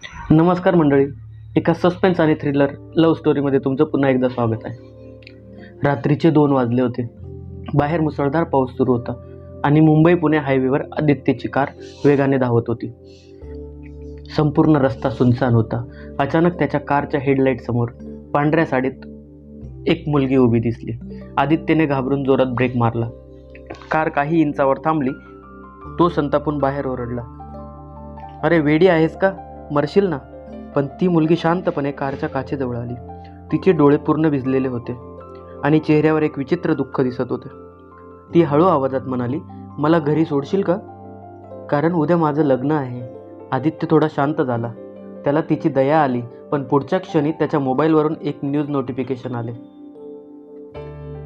नमस्कार मंडळी. एका सस्पेन्स आणि थ्रिलर लव्ह स्टोरीमध्ये तुमचं पुन्हा एकदा स्वागत आहे. रात्रीचे 2 वाजले होते. बाहेर मुसळधार पाऊस सुरू होता आणि मुंबई पुणे हायवेवर आदित्यची कार वेगाने धावत होती. संपूर्ण रस्ता सुनसान होता. अचानक त्याच्या कारच्या हेडलाईट समोर पांढऱ्या साडीत एक मुलगी उभी दिसली. आदित्यने घाबरून जोरात ब्रेक मारला. कार काही इंचावर थांबली. तो संतापून बाहेर ओरडला, "अरे वेडी आहेस का? मरशील ना." पण ती मुलगी शांतपणे कारच्या काचेजवळ आली. तिचे डोळे पूर्ण भिजलेले होते आणि चेहऱ्यावर एक विचित्र दुःख दिसत होते. ती हळू आवाजात म्हणाली, "मला घरी सोडशील का? कारण उद्या माझं लग्न आहे." आदित्य थोडा शांत झाला. त्याला तिची दया आली, पण पुढच्या क्षणी त्याच्या मोबाईलवरून एक न्यूज नोटिफिकेशन आले.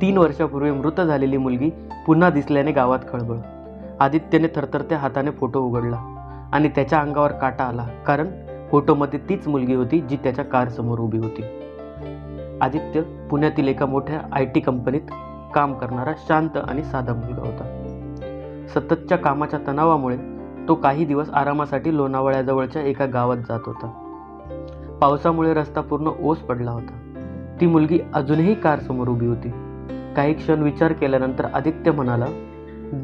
3 वर्षापूर्वी मृत झालेली मुलगी पुन्हा दिसल्याने गावात खळबळ. आदित्यने थरथरत्या हाताने फोटो उघडला आणि त्याच्या अंगावर काटा आला, कारण फोटोमध्ये तीच मुलगी होती जी त्याच्या कारसमोर उभी होती. आदित्य पुण्यातील एका मोठ्या IT कंपनीत काम करणारा शांत आणि साधा मुलगा होता. सततच्या कामाच्या तणावामुळे तो काही दिवस आरामासाठी लोणावळ्याजवळच्या एका गावात जात होता. पावसामुळे रस्ता पूर्ण ओस पडला होता. ती मुलगी अजूनही कारसमोर उभी होती. काही क्षण विचार केल्यानंतर आदित्य म्हणाला,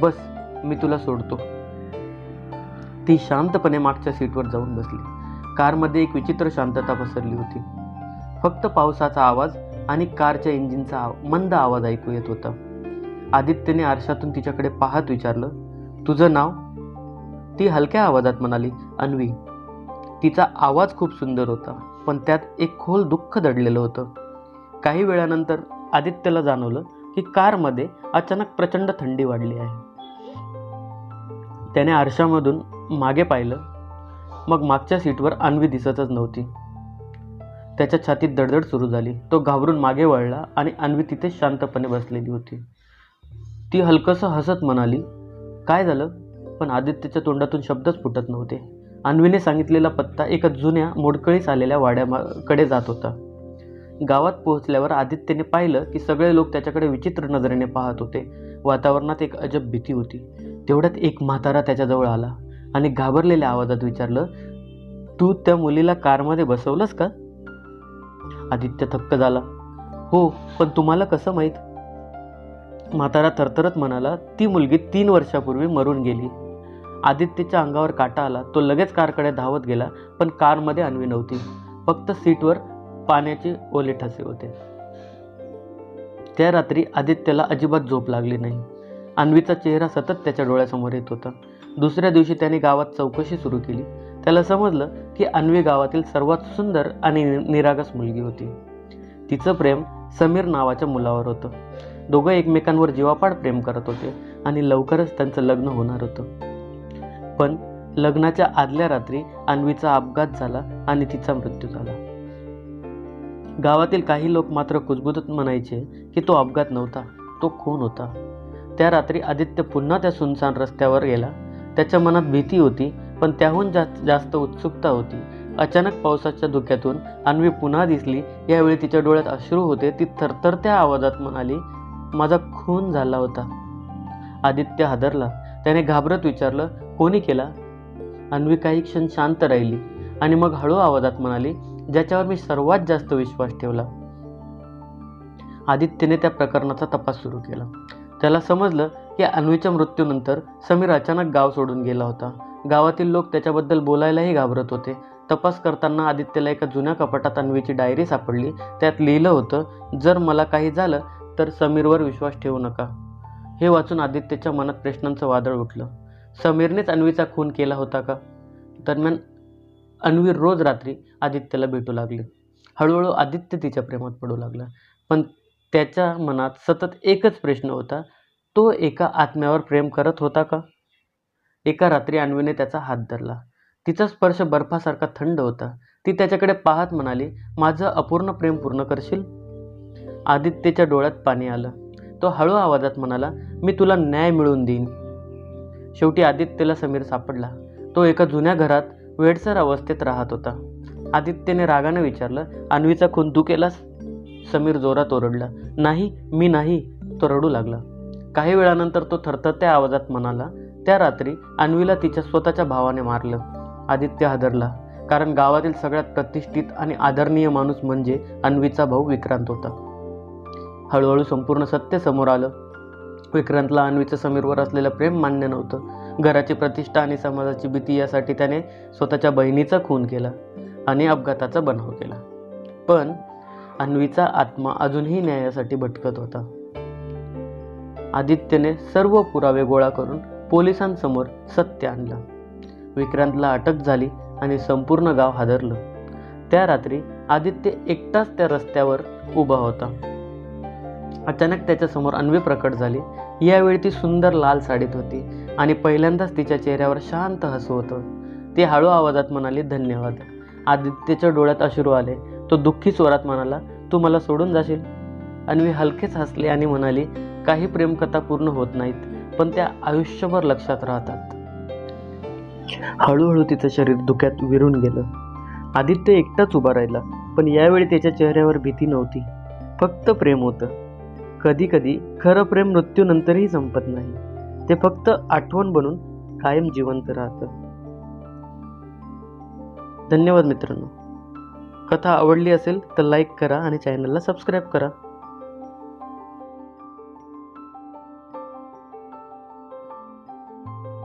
"बस, मी तुला सोडतो." ती शांतपणे मागच्या सीटवर जाऊन बसली. कारमध्ये एक विचित्र शांतता पसरली होती. फक्त पावसाचा आवाज आणि कारच्या इंजिनचा मंद आवाज ऐकू येत होता. आदित्यने आरशातून तिच्याकडे पाहत विचारलं, "तुझं नाव?" ती हलक्या आवाजात म्हणाली, "अन्वी." तिचा आवाज खूप सुंदर होता, पण त्यात एक खोल दुःख दडलेलं होतं. काही वेळानंतर आदित्यला जाणवलं की कारमध्ये अचानक प्रचंड थंडी वाढली आहे. त्याने आरशामधून मागे पाहिलं. मग मागच्या सीटवर अन्वी दिसतच नव्हती. त्याच्या छातीत दडदड सुरू झाली. तो घाबरून मागे वळला आणि अन्वी तिथेच शांतपणे बसलेली होती. ती हलकसं हसत म्हणाली, "काय झालं?" पण आदित्यच्या तोंडातून शब्दच फुटत नव्हते. अन्वीने सांगितलेला पत्ता एका जुन्या मोडकळीस आलेल्या वाड्याकडे जात होता. गावात पोहोचल्यावर आदित्यने पाहिलं की सगळे लोक त्याच्याकडे विचित्र नजरेने पाहत होते. वातावरणात एक अजब भीती होती. तेवढ्यात एक म्हातारा त्याच्याजवळ आला आणि घाबरलेल्या आवाजात विचारलं, "तू त्या मुलीला कारमध्ये बसवलंस का?" आदित्य थक्क झाला. "हो, पण तुम्हाला कसं माहीत?" म्हातारा थरथरत म्हणाला, "ती मुलगी 3 वर्षापूर्वी मरून गेली." आदित्यच्या अंगावर काटा आला. तो लगेच कारकडे धावत गेला, पण कारमध्ये अन्वी नव्हती. फक्त सीटवर पाण्याचे ओले ठसे होते. त्या रात्री आदित्यला अजिबात झोप लागली नाही. अन्वीचा चेहरा सतत त्याच्या डोळ्यासमोर येत होता. दुसऱ्या दिवशी त्याने गावात चौकशी सुरू केली. त्याला समजलं की अन्वी गावातील सर्वात सुंदर आणि निरागस मुलगी होती. तिचं प्रेम समीर नावाच्या मुलावर होतं. दोघं एकमेकांवर जीवापाड प्रेम करत होते आणि लवकरच त्यांचं लग्न होणार होतं. पण लग्नाच्या आदल्या रात्री अन्वीचा अपघात झाला आणि तिचा मृत्यू झाला. गावातील काही लोक मात्र कुजबुजत म्हणायचे की तो अपघात नव्हता, तो खून होता. त्या रात्री आदित्य पुन्हा त्या सुनसान रस्त्यावर गेला. त्याच्या मनात भीती होती, पण त्याहून जास्त उत्सुकता होती. अचानक पावसाच्या धुक्यातून अन्वी पुन्हा दिसली. यावेळी तिच्या डोळ्यात अश्रू होते. ती थरथरत्या आवाजात म्हणाली, "माझा खून झाला होता." आदित्य हादरला. त्याने घाबरत विचारलं, "कोणी केला?" अन्वी काही क्षण शांत राहिली आणि मग हळू आवाजात म्हणाली, "ज्याच्यावर मी सर्वात जास्त विश्वास ठेवला." आदित्यने त्या प्रकरणाचा तपास सुरू केला. त्याला समजलं की अन्वीच्या मृत्यूनंतर समीर अचानक गाव सोडून गेला होता. गावातील लोक त्याच्याबद्दल बोलायलाही घाबरत होते. तपास करताना आदित्यला एका जुन्या कपाटात अन्वीची डायरी सापडली. त्यात लिहिलं होतं, "जर मला काही झालं तर समीरवर विश्वास ठेवू नका." हे वाचून आदित्यच्या मनात प्रश्नांचं वादळ उठलं. समीरनेच अन्वीचा खून केला होता का? दरम्यान अन्वी रोज रात्री आदित्यला भेटू लागली. हळूहळू आदित्य तिच्या प्रेमात पडू लागला. पण त्याच्या मनात सतत एकच प्रश्न होता, तो एका आत्म्यावर प्रेम करत होता का? एका रात्री अन्वीने त्याचा हात धरला. तिचा स्पर्श बर्फासारखा थंड होता. ती त्याच्याकडे पाहत म्हणाली, "माझं अपूर्ण प्रेम पूर्ण करशील?" आदित्यच्या डोळ्यात पाणी आलं. तो हळू आवाजात म्हणाला, "मी तुला न्याय मिळवून देईन." शेवटी आदित्यला समीर सापडला. तो एका जुन्या घरात वेडसर अवस्थेत राहत होता. आदित्यने रागाने विचारलं, "अन्वीचा खून तू केलास?" समीर जोरात ओरडला, "नाही, मी नाही." तो रडू लागला. काही वेळानंतर तो थरथरत्या आवाजात म्हणाला, "त्या रात्री अन्वीला तिच्या स्वतःच्या भावाने मारलं." आदित्य हादरला. कारण गावातील सगळ्यात प्रतिष्ठित आणि आदरणीय माणूस म्हणजे अन्वीचा भाऊ विक्रांत होता. हळूहळू संपूर्ण सत्य समोर आलं. विक्रांतला अन्वीचं समीरवर असलेलं प्रेम मान्य नव्हतं. घराची प्रतिष्ठा आणि समाजाची भीती यासाठी त्याने स्वतःच्या बहिणीचा खून केला आणि अपघाताचा बनाव केला. पण अन्वीचा आत्मा अजूनही न्यायासाठी भटकत होता. आदित्यने सर्व पुरावे गोळा करून पोलिसांसमोर सत्य आणलं. विक्रांतला अटक झाली आणि संपूर्ण गाव हादरलं. त्या रात्री आदित्य एकटाच त्या रस्त्यावर उभा होता. अचानक त्याच्यासमोर अन्वी प्रकट झाली. यावेळी ती सुंदर लाल साडीत होती आणि पहिल्यांदाच तिच्या चेहऱ्यावर शांत हसू होतं. ती हळू आवाजात म्हणाली, धन्यवाद. आदित्यच्या डोळ्यात अश्रू आले. तो दुःखी स्वरात म्हणाला, तू मला सोडून जाशील? अन्वी हलकेच हसली आणि म्हणाली, काही प्रेमकथा पूर्ण होत नाहीत, पण त्या आयुष्यभर लक्षात राहतात. हळूहळू तिचं शरीर धुक्यात विरून गेलं. आदित्य एकटाच उभा राहिला, पण यावेळी त्याच्या चेहऱ्यावर भीती नव्हती, फक्त प्रेम होतं. कधी कधी खरं प्रेम मृत्यूनंतरही संपत नाही, ते फक्त आठवण बनून कायम जिवंत राहतं. धन्यवाद मित्रांनो. कथा आवडली असेल तर लाईक करा आणि चॅनलला सबस्क्राईब करा.